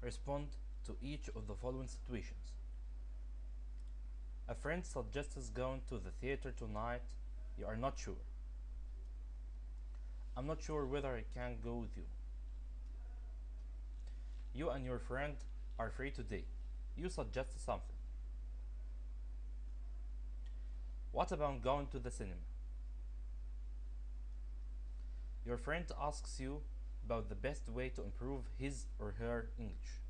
Respond to each of the following situations. A friend suggests going to the theater tonight. You are not sure. I'm not sure whether I can go with you. You and your friend are free today. You suggest something. What about going to the cinema? Your friend asks you about the best way to improve his or her English.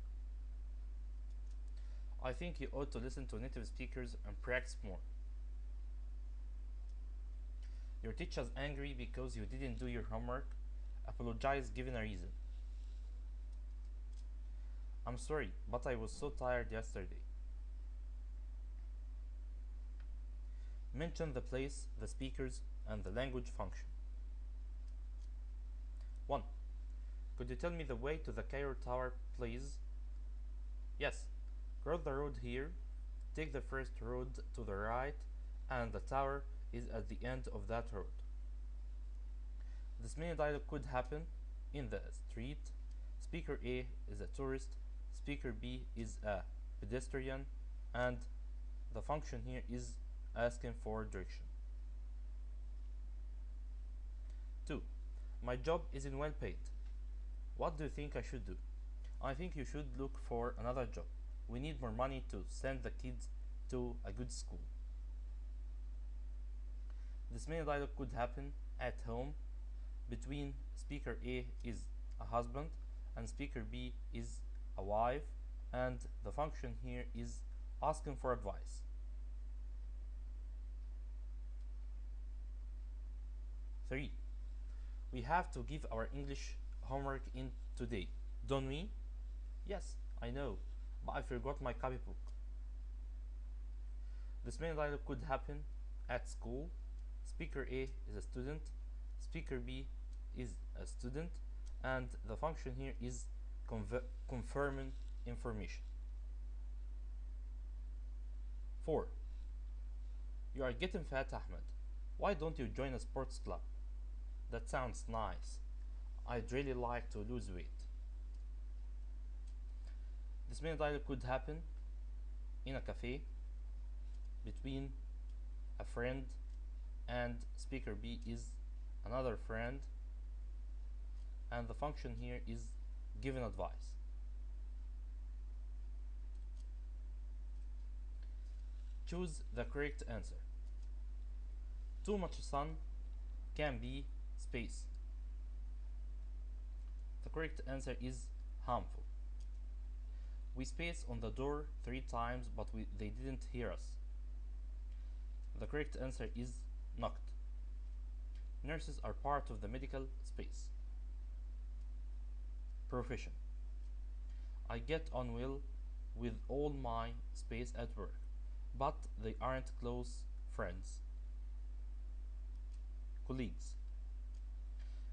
I think you ought to listen to native speakers and practice more. Your teacher's angry because you didn't do your homework. Apologize given a reason. I'm sorry, but I was so tired yesterday. Mention the place, the speakers, and the language function. 1. Could you tell me the way to the Cairo Tower, please? Yes. Cross the road here, take the first road to the right, and the tower is at the end of that road. This mini dialogue could happen in the street. Speaker A is a tourist, speaker B is a pedestrian, and the function here is asking for direction. 2. My job isn't well paid. What do you think I should do? I think you should look for another job. We need more money to send the kids to a good school. This mini dialogue could happen at home between speaker A is a husband and speaker B is a wife, and the function here is asking for advice. 3. We have to give our English homework in today, don't we? Yes, I know, but I forgot my copybook. This mini dialogue could happen at school. Speaker A is a student, speaker B is a student, and the function here is confirming information. 4. You are getting fat, Ahmed. Why don't you join a sports club? That sounds nice. I'd really like to lose weight. This mini dialogue could happen in a cafe between a friend and speaker B is another friend, and the function here is giving advice. Choose the correct answer. Too much sun can be space. The correct answer is harmful. We spaced on the door 3 times, but they didn't hear us. The correct answer is knocked. Nurses are part of the medical space. Profession. I get on well with all my space at work, but they aren't close friends. Colleagues.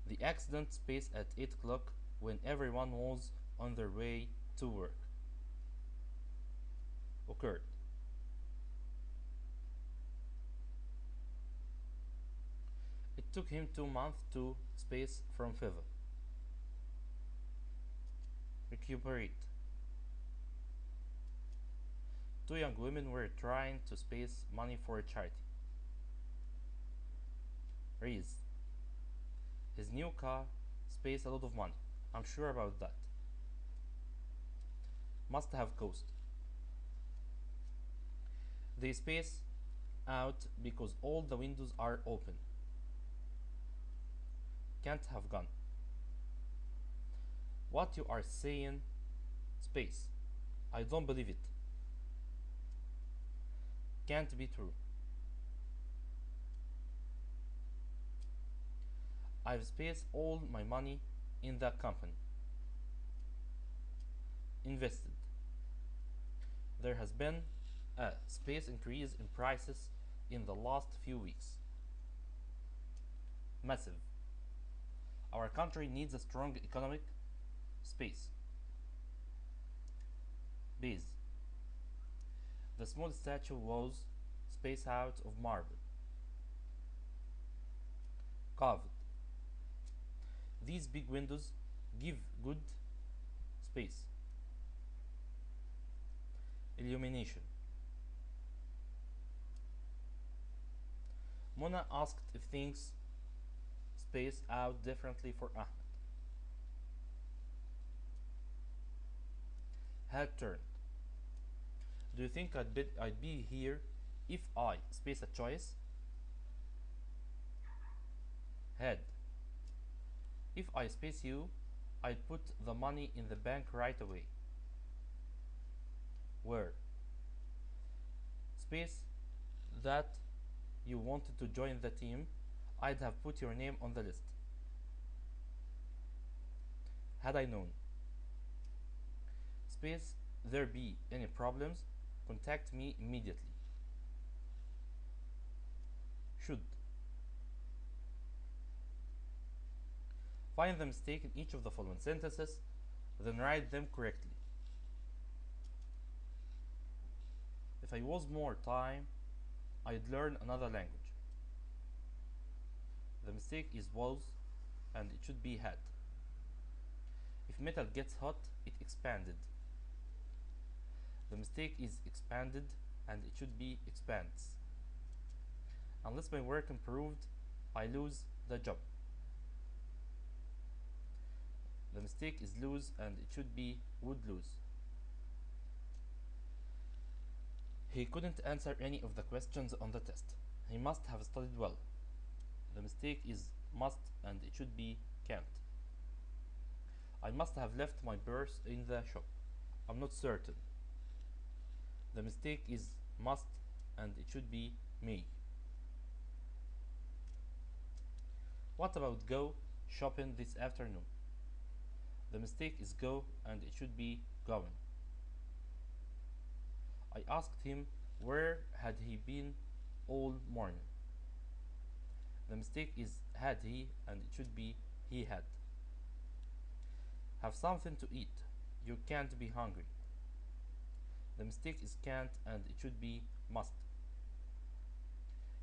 The accident space at 8 o'clock when everyone was on their way to work occurred. It took him 2 months to space from fever. Recuperate. 2 young women were trying to space money for a charity. Raise. His new car spaced a lot of money. I'm sure about that. Must have cost. They space out because all the windows are open. Can't have gone. What you are saying, space. I don't believe it. Can't be true. I've spaced all my money in that company. Invested. There has been a space increase in prices in the last few weeks. Massive. Our country needs a strong economic space. Base. The small statue was spaced out of marble. Carved. These big windows give good space. illumination. Mona asked if things space out differently for Ahmed. Head turned. Do you think I'd be here if I space a choice? Head. If I space you, I'd put the money in the bank right away. Where? Space that you wanted to join the team, I'd have put your name on the list. Had I known. Space, there be any problems, contact me immediately. Should. Find the mistake in each of the following sentences, then write them correctly. If I was more time, I'd learn another language. The mistake is was, and it should be had. If metal gets hot, it expanded. The mistake is expanded, and it should be expands. Unless my work improved, I lose the job. The mistake is lose, and it should be would lose. He couldn't answer any of the questions on the test. He must have studied well. The mistake is must, and it should be can't. I must have left my purse in the shop. I'm not certain. The mistake is must, and it should be me. What about go shopping this afternoon? The mistake is go, and it should be going. I asked him where had he been all morning. The mistake is had he, and it should be he had. Have something to eat. You can't be hungry. The mistake is can't, and it should be must.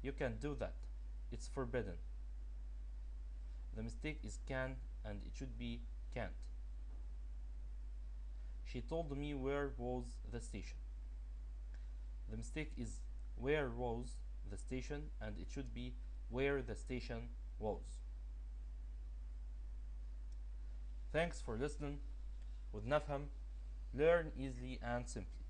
You can't do that. It's forbidden. The mistake is can, and it should be can't. She told me where was the station. The mistake is where was the station, and it should be where the station was. Thanks for listening. With Nafham, learn easily and simply.